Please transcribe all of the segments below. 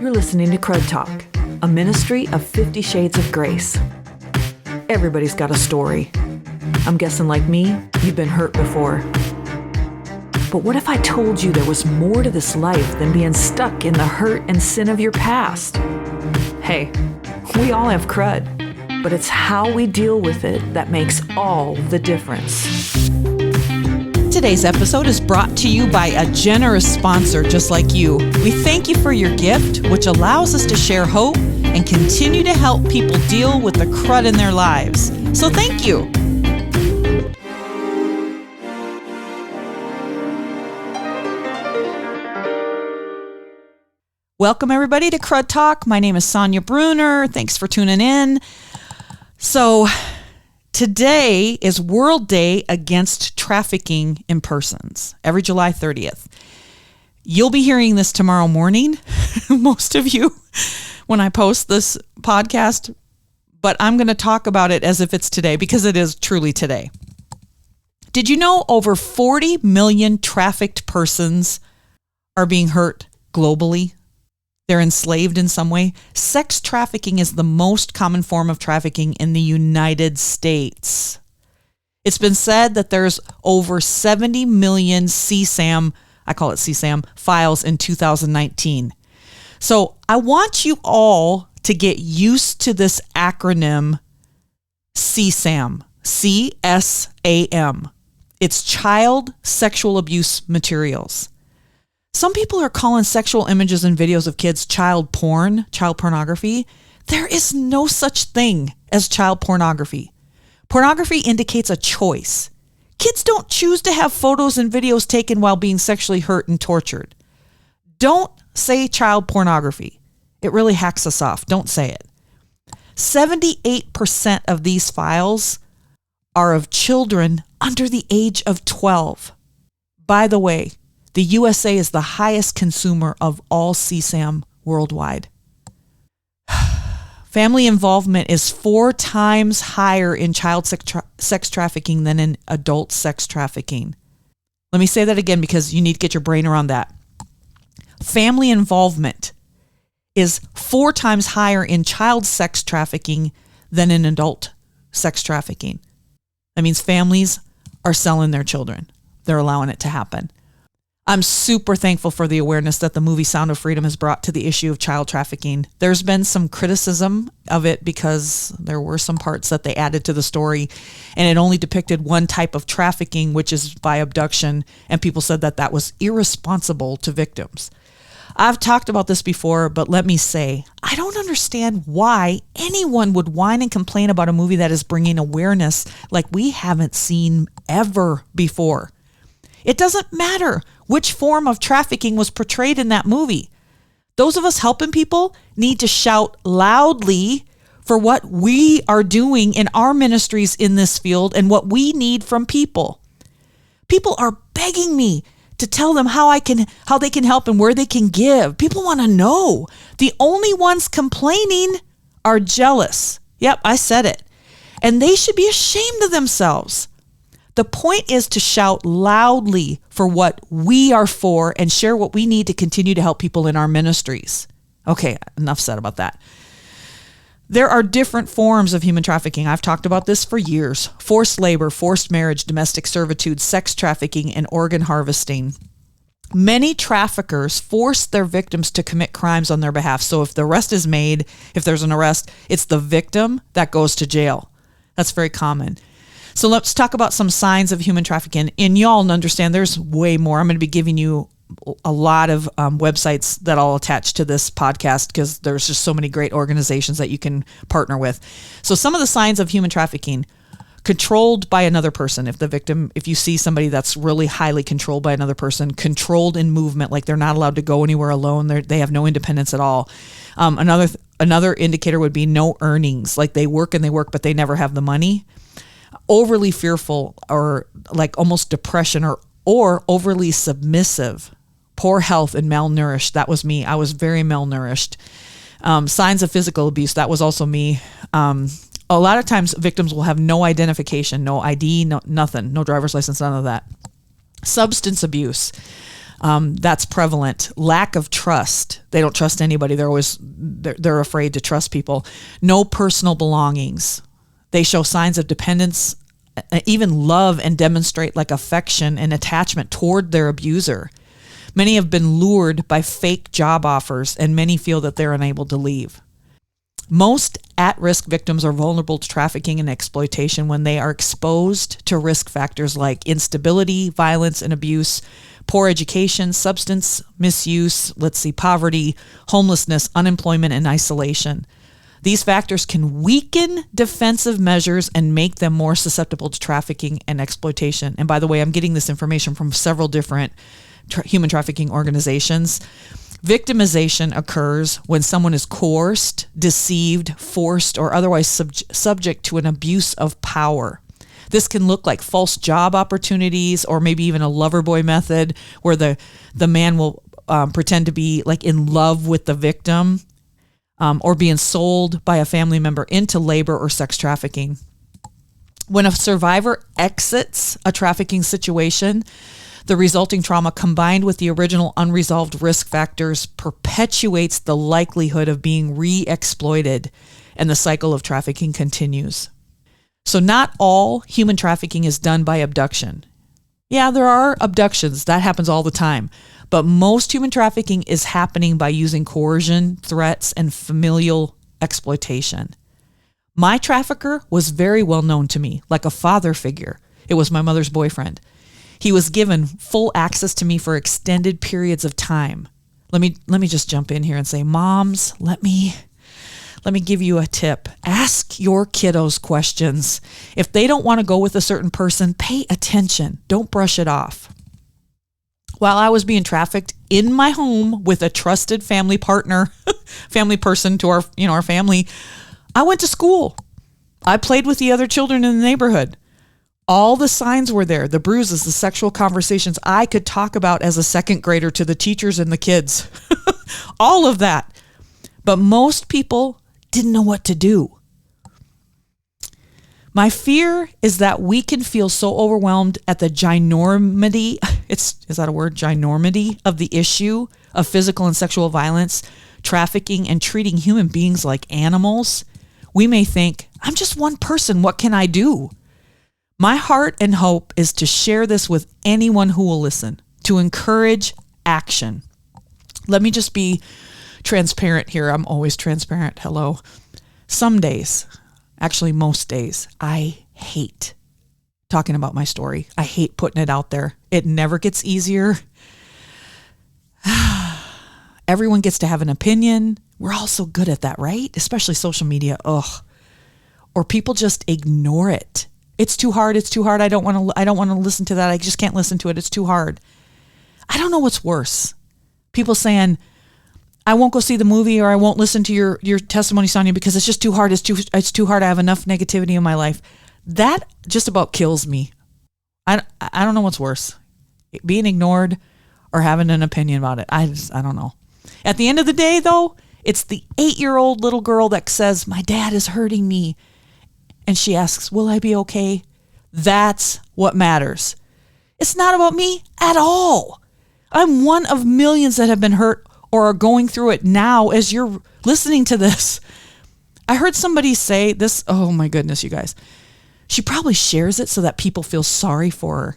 You're listening to Crud Talk, a ministry of 50 Shades of Grace. Everybody's got a story. I'm guessing like me, you've been hurt before. But what if I told you there was more to this life than being stuck in the hurt and sin of your past? Hey, we all have crud, but it's how we deal with it that makes all the difference. Today's episode is brought to you by a generous sponsor just like you. We thank you for your gift, which allows us to share hope and continue to help people deal with the crud in their lives. So thank you. Welcome everybody to Crud Talk. My name is Sonya Bruner. Thanks for tuning in. So today is World Day Against Trafficking in Persons, every July 30th. You'll be hearing this tomorrow morning, most of you, when I post this podcast, but I'm going to talk about it as if it's today because it is truly today. Did you know over 40 million trafficked persons are being hurt globally? They're enslaved in some way. Sex trafficking is the most common form of trafficking in the United States. It's been said that there's over 70 million CSAM, I call it CSAM, files in 2019. So I want you all to get used to this acronym CSAM, C-S-A-M. It's Child Sexual Abuse Materials. Some people are calling sexual images and videos of kids child porn, child pornography. There is no such thing as child pornography. Pornography indicates a choice. Kids don't choose to have photos and videos taken while being sexually hurt and tortured. Don't say child pornography. It really hacks us off. Don't say it. 78% of these files are of children under the age of 12. By the way, the USA is the highest consumer of all CSAM worldwide. Family involvement is 4 times higher in child sex trafficking than in adult sex trafficking. Let me say that again because you need to get your brain around that. Family involvement is 4 times higher in child sex trafficking than in adult sex trafficking. That means families are selling their children. They're allowing it to happen. I'm super thankful for the awareness that the movie Sound of Freedom has brought to the issue of child trafficking. There's been some criticism of it because there were some parts that they added to the story and it only depicted one type of trafficking, which is by abduction, and people said that that was irresponsible to victims. I've talked about this before, but let me say, I don't understand why anyone would whine and complain about a movie that is bringing awareness like we haven't seen ever before. It doesn't matter which form of trafficking was portrayed in that movie. Those of us helping people need to shout loudly for what we are doing in our ministries in this field and what we need from people. People are begging me to tell them how they can help and where they can give. People want to know. The only ones complaining are jealous. Yep, I said it. And they should be ashamed of themselves. The point is to shout loudly for what we are for and share what we need to continue to help people in our ministries. Okay, enough said about that. There are different forms of human trafficking. I've talked about this for years. Forced labor, forced marriage, domestic servitude, sex trafficking, and organ harvesting. Many traffickers force their victims to commit crimes on their behalf. So if the arrest is made, if there's an arrest, it's the victim that goes to jail. That's very common. So let's talk about some signs of human trafficking. And y'all understand there's way more. I'm going to be giving you a lot of websites that I'll attach to this podcast because there's just so many great organizations that you can partner with. So some of the signs of human trafficking: controlled by another person. If you see somebody that's really highly controlled by another person, controlled in movement, like they're not allowed to go anywhere alone. They have no independence at all. Another indicator would be no earnings. Like they work, but they never have the money. Overly fearful or like almost depression or overly submissive, poor health and malnourished. That was me. I was very malnourished. Signs of physical abuse. That was also me. A lot of times victims will have no identification, no ID, no nothing, no driver's license, none of that. Substance abuse. That's prevalent. Lack of trust. They don't trust anybody. They're afraid to trust people. No personal belongings. They show signs of dependence, even love, and demonstrate like affection and attachment toward their abuser. Many have been lured by fake job offers, and many feel that they're unable to leave. Most at-risk victims are vulnerable to trafficking and exploitation when they are exposed to risk factors like instability, violence and abuse, poor education, substance misuse, poverty, homelessness, unemployment, and isolation. These factors can weaken defensive measures and make them more susceptible to trafficking and exploitation. And by the way, I'm getting this information from several different human trafficking organizations. Victimization occurs when someone is coerced, deceived, forced, or otherwise subject to an abuse of power. This can look like false job opportunities, or maybe even a lover boy method where the man will pretend to be like in love with the victim, or being sold by a family member into labor or sex trafficking. When a survivor exits a trafficking situation, the resulting trauma combined with the original unresolved risk factors perpetuates the likelihood of being re-exploited, and the cycle of trafficking continues. So not all human trafficking is done by abduction. Yeah, there are abductions. That happens all the time. But most human trafficking is happening by using coercion, threats, and familial exploitation. My trafficker was very well known to me, like a father figure. It was my mother's boyfriend. He was given full access to me for extended periods of time. Let me just jump in here and say, moms, let me give you a tip. Ask your kiddos questions. If they don't want to go with a certain person, pay attention. Don't brush it off. While I was being trafficked in my home with a trusted family partner, family person to our family, I went to school. I played with the other children in the neighborhood. All the signs were there, the bruises, the sexual conversations I could talk about as a second grader to the teachers and the kids. All of that. But most people didn't know what to do. My fear is that we can feel so overwhelmed at the ginormity, is that a word? Ginormity of the issue of physical and sexual violence, trafficking, and treating human beings like animals. We may think, I'm just one person. What can I do? My heart and hope is to share this with anyone who will listen, to encourage action. Let me just be transparent here. I'm always transparent. Hello. Some days, actually most days, I hate talking about my story. I hate putting it out there. It never gets easier. Everyone gets to have an opinion. We're all so good at that, right? Especially social media. Ugh. Or people just ignore it. It's too hard. It's too hard. I don't want to listen to that. I just can't listen to it. It's too hard. I don't know what's worse. People saying, I won't go see the movie, or I won't listen to your testimony, Sonya, because it's just too hard. It's too hard. I have enough negativity in my life. That just about kills me. I don't know what's worse, being ignored or having an opinion about it. I don't know. At the end of the day, though, it's the 8-year-old little girl that says, my dad is hurting me. And she asks, will I be okay? That's what matters. It's not about me at all. I'm one of millions that have been hurt or are going through it now as you're listening to this. I heard somebody say this. Oh my goodness, you guys. She probably shares it so that people feel sorry for her.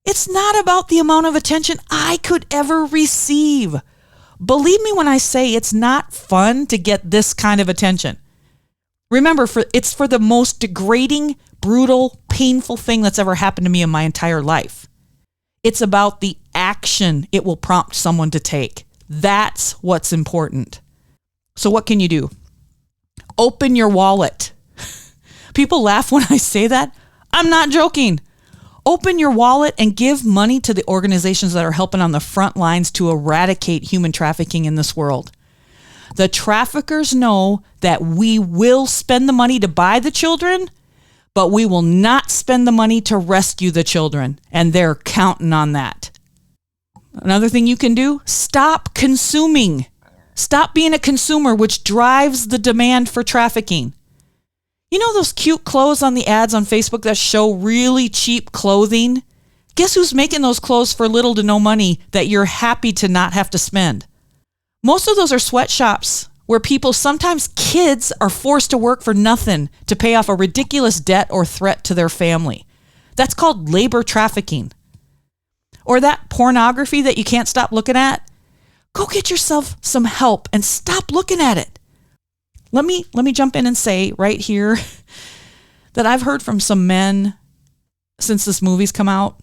It's not about the amount of attention I could ever receive. Believe me when I say it's not fun to get this kind of attention. Remember, it's for the most degrading, brutal, painful thing that's ever happened to me in my entire life. It's about the action it will prompt someone to take. That's what's important. So what can you do? Open your wallet. People laugh when I say that. I'm not joking. Open your wallet and give money to the organizations that are helping on the front lines to eradicate human trafficking in this world. The traffickers know that we will spend the money to buy the children, but we will not spend the money to rescue the children, and they're counting on that. Another thing you can do, stop consuming. Stop being a consumer, which drives the demand for trafficking. You know those cute clothes on the ads on Facebook that show really cheap clothing? Guess who's making those clothes for little to no money that you're happy to not have to spend? Most of those are sweatshops where sometimes kids, are forced to work for nothing to pay off a ridiculous debt or threat to their family. That's called labor trafficking. Or that pornography that you can't stop looking at. Go get yourself some help and stop looking at it. Let me jump in and say right here that I've heard from some men since this movie's come out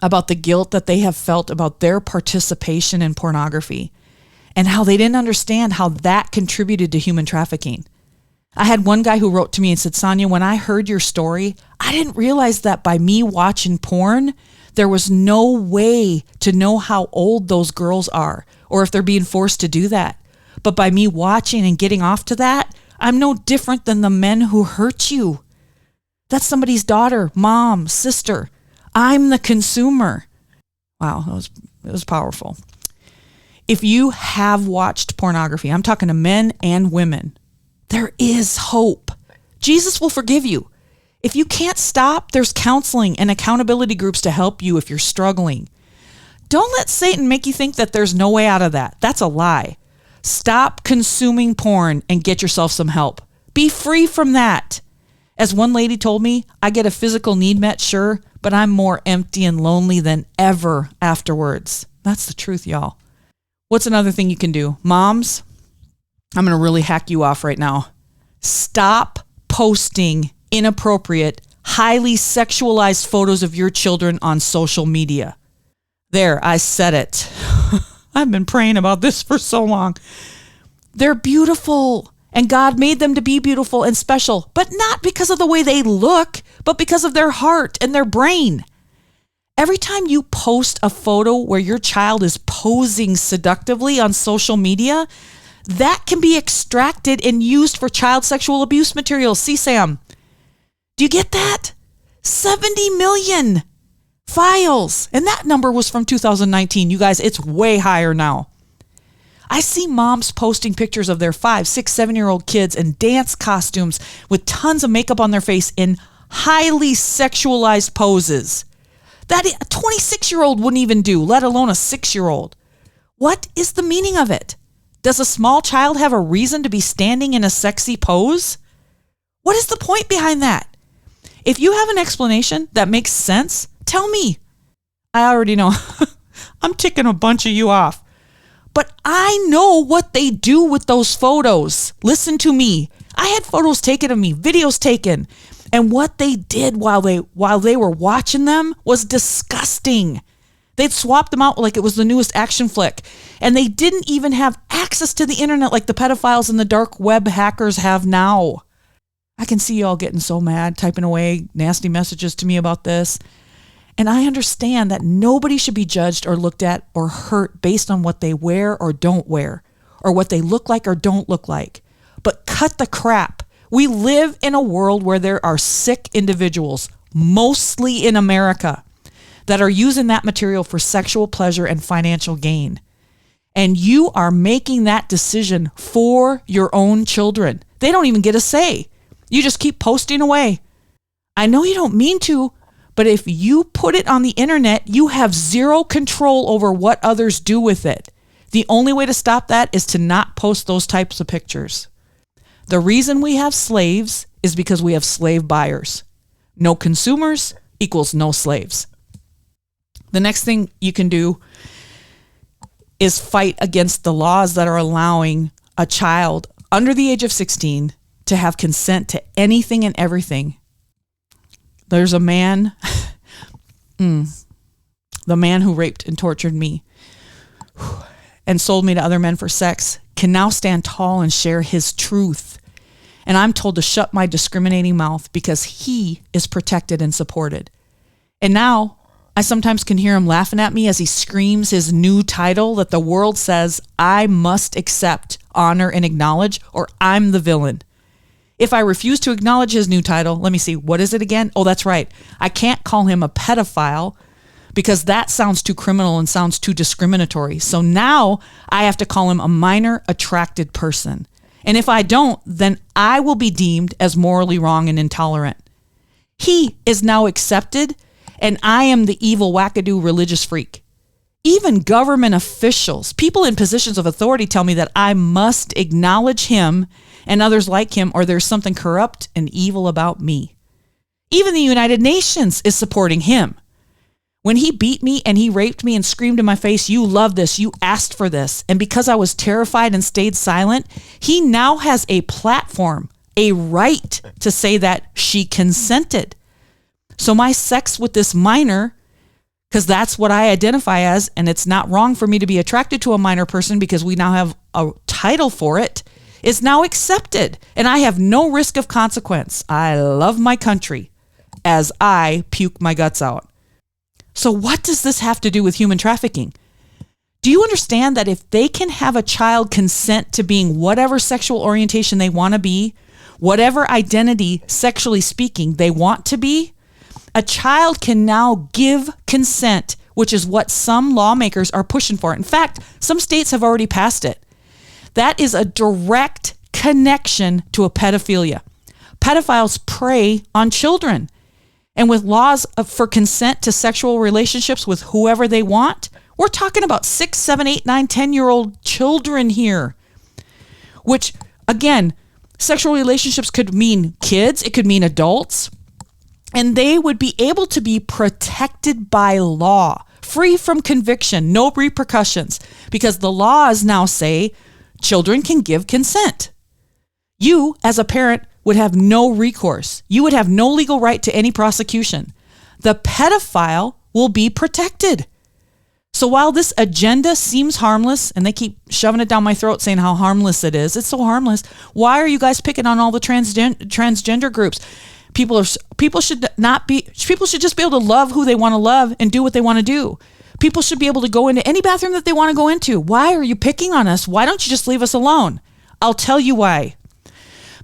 about the guilt that they have felt about their participation in pornography and how they didn't understand how that contributed to human trafficking. I had one guy who wrote to me and said, Sonya, when I heard your story, I didn't realize that by me watching porn, there was no way to know how old those girls are or if they're being forced to do that. But by me watching and getting off to that, I'm no different than the men who hurt you. That's somebody's daughter, mom, sister. I'm the consumer. Wow, it was powerful. If you have watched pornography, I'm talking to men and women, there is hope. Jesus will forgive you. If you can't stop, there's counseling and accountability groups to help you if you're struggling. Don't let Satan make you think that there's no way out of that. That's a lie. Stop consuming porn and get yourself some help. Be free from that. As one lady told me, I get a physical need met, sure, but I'm more empty and lonely than ever afterwards. That's the truth, y'all. What's another thing you can do? Moms, I'm going to really hack you off right now. Stop posting inappropriate, highly sexualized photos of your children on social media. There, I said it. I've been praying about this for so long. They're beautiful, and God made them to be beautiful and special, but not because of the way they look, but because of their heart and their brain. Every time you post a photo where your child is posing seductively on social media, that can be extracted and used for child sexual abuse materials. CSAM. Do you get that? 70 million files. And that number was from 2019. You guys, it's way higher now. I see moms posting pictures of their 5, 6, 7-year-old kids in dance costumes with tons of makeup on their face in highly sexualized poses. That a 26-year-old wouldn't even do, let alone a 6-year-old. What is the meaning of it? Does a small child have a reason to be standing in a sexy pose? What is the point behind that? If you have an explanation that makes sense, tell me. I already know. I'm ticking a bunch of you off. But I know what they do with those photos. Listen to me. I had photos taken of me, videos taken. And what they did while they were watching them was disgusting. They'd swap them out like it was the newest action flick. And they didn't even have access to the internet like the pedophiles and the dark web hackers have now. I can see y'all getting so mad, typing away nasty messages to me about this. And I understand that nobody should be judged or looked at or hurt based on what they wear or don't wear, or what they look like or don't look like. But cut the crap. We live in a world where there are sick individuals, mostly in America, that are using that material for sexual pleasure and financial gain. And you are making that decision for your own children. They don't even get a say. You just keep posting away. I know you don't mean to, but if you put it on the internet, you have zero control over what others do with it. The only way to stop that is to not post those types of pictures. The reason we have slaves is because we have slave buyers. No consumers equals no slaves. The next thing you can do is fight against the laws that are allowing a child under the age of 16 to have consent to anything and everything. There's a man, the man who raped and tortured me and sold me to other men for sex can now stand tall and share his truth. And I'm told to shut my discriminating mouth because he is protected and supported. And now I sometimes can hear him laughing at me as he screams his new title that the world says I must accept, honor, and acknowledge, or I'm the villain. If I refuse to acknowledge his new title, let me see, what is it again? Oh, that's right. I can't call him a pedophile because that sounds too criminal and sounds too discriminatory. So now I have to call him a minor attracted person. And if I don't, then I will be deemed as morally wrong and intolerant. He is now accepted and I am the evil wackadoo religious freak. Even government officials, people in positions of authority tell me that I must acknowledge him and others like him, or there's something corrupt and evil about me. Even the United Nations is supporting him. When he beat me and he raped me and screamed in my face, "You love this, you asked for this." And because I was terrified and stayed silent, he now has a platform, a right to say that she consented. So my sex with this minor, because that's what I identify as, and it's not wrong for me to be attracted to a minor person because we now have a title for it, is now accepted. And I have no risk of consequence. I love my country as I puke my guts out. So what does this have to do with human trafficking? Do you understand that if they can have a child consent to being whatever sexual orientation they want to be, whatever identity, sexually speaking, they want to be, a child can now give consent, which is what some lawmakers are pushing for. In fact, some states have already passed it. That is a direct connection to a pedophilia. Pedophiles prey on children. And with laws for consent to sexual relationships with whoever they want, we're talking about 6, 7, 8, 9, 10-year-old children here. Which, again, sexual relationships could mean kids, it could mean adults, and they would be able to be protected by law, free from conviction, no repercussions, because the laws now say children can give consent. You, as a parent, would have no recourse. You would have no legal right to any prosecution. The pedophile will be protected. So while this agenda seems harmless, and they keep shoving it down my throat saying how harmless it is, it's so harmless. Why are you guys picking on all the transgender groups? People should just be able to love who they want to love and do what they want to do. People should be able to go into any bathroom that they want to go into. Why are you picking on us? Why don't you just leave us alone? I'll tell you why.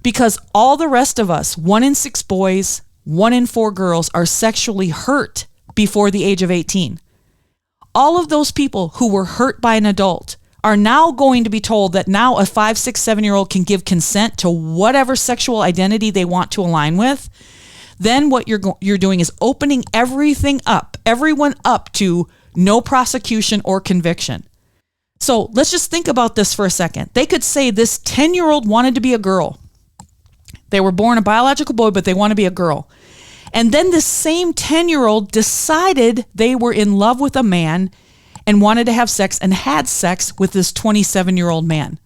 Because all the rest of us, 1 in 6 boys, 1 in 4 girls, are sexually hurt before the age of 18. All of those people who were hurt by an adult are now going to be told that now a 5, 6, 7-year-old can give consent to whatever sexual identity they want to align with. Then what you're doing is opening everyone up to no prosecution or conviction. So let's just think about this for a second. They could say this 10-year-old wanted to be a girl. They were born a biological boy, but they want to be a girl. And then this same 10-year-old decided they were in love with a man and wanted to have sex and had sex with this 27-year-old man.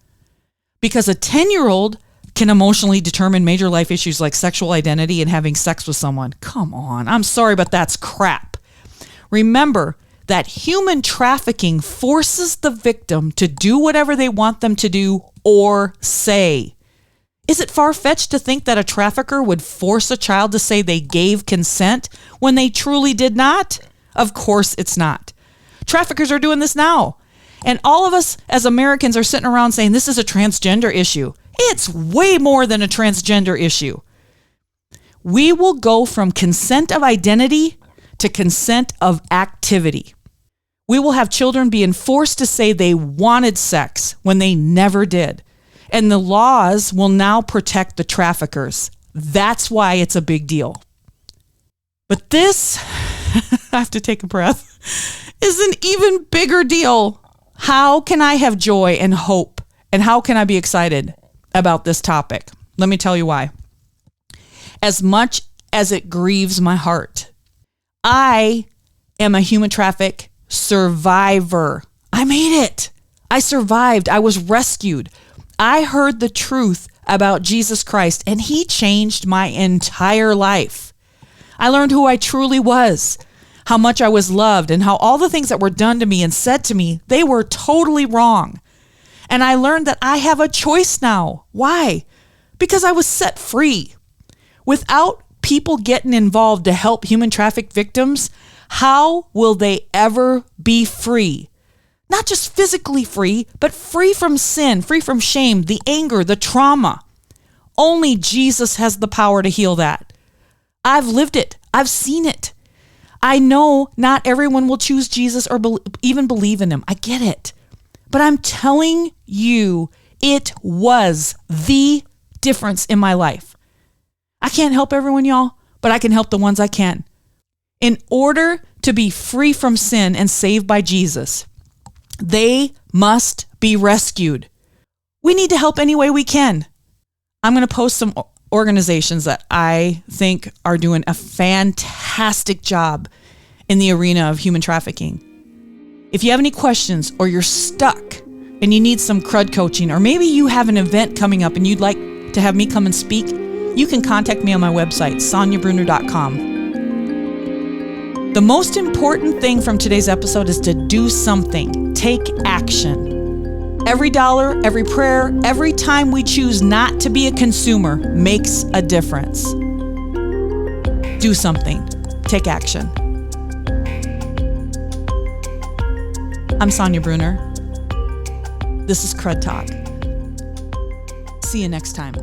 Because a 10-year-old can emotionally determine major life issues like sexual identity and having sex with someone. Come on, I'm sorry, but that's crap. Remember that human trafficking forces the victim to do whatever they want them to do or say. Is it far-fetched to think that a trafficker would force a child to say they gave consent when they truly did not? Of course it's not. Traffickers are doing this now. And all of us as Americans are sitting around saying this is a transgender issue. It's way more than a transgender issue. We will go from consent of identity to consent of activity. We will have children being forced to say they wanted sex when they never did. And the laws will now protect the traffickers. That's why it's a big deal. But this, I have to take a breath, is an even bigger deal. How can I have joy and hope? And how can I be excited about this topic? Let me tell you why. As much as it grieves my heart, I am a human traffic survivor. I made it. I survived. I was rescued. I heard the truth about Jesus Christ, and he changed my entire life. I learned who I truly was, how much I was loved, and how all the things that were done to me and said to me, they were totally wrong. And I learned that I have a choice now. Why? Because I was set free. Without people getting involved to help human traffic victims, how will they ever be free? Not just physically free, but free from sin, free from shame, the anger, the trauma. Only Jesus has the power to heal that. I've lived it. I've seen it. I know not everyone will choose Jesus or even believe in him. I get it. But I'm telling you, it was the difference in my life. I can't help everyone, y'all, but I can help the ones I can. In order to be free from sin and saved by Jesus, they must be rescued. We need to help any way we can. I'm going to post some organizations that I think are doing a fantastic job in the arena of human trafficking. If you have any questions or you're stuck and you need some crud coaching, or maybe you have an event coming up and you'd like to have me come and speak, you can contact me on my website, sonyabruner.com. The most important thing from today's episode is to do something. Take action. Every dollar, every prayer, every time we choose not to be a consumer makes a difference. Do something. Take action. I'm Sonya Bruner. This is Crud Talk. See you next time.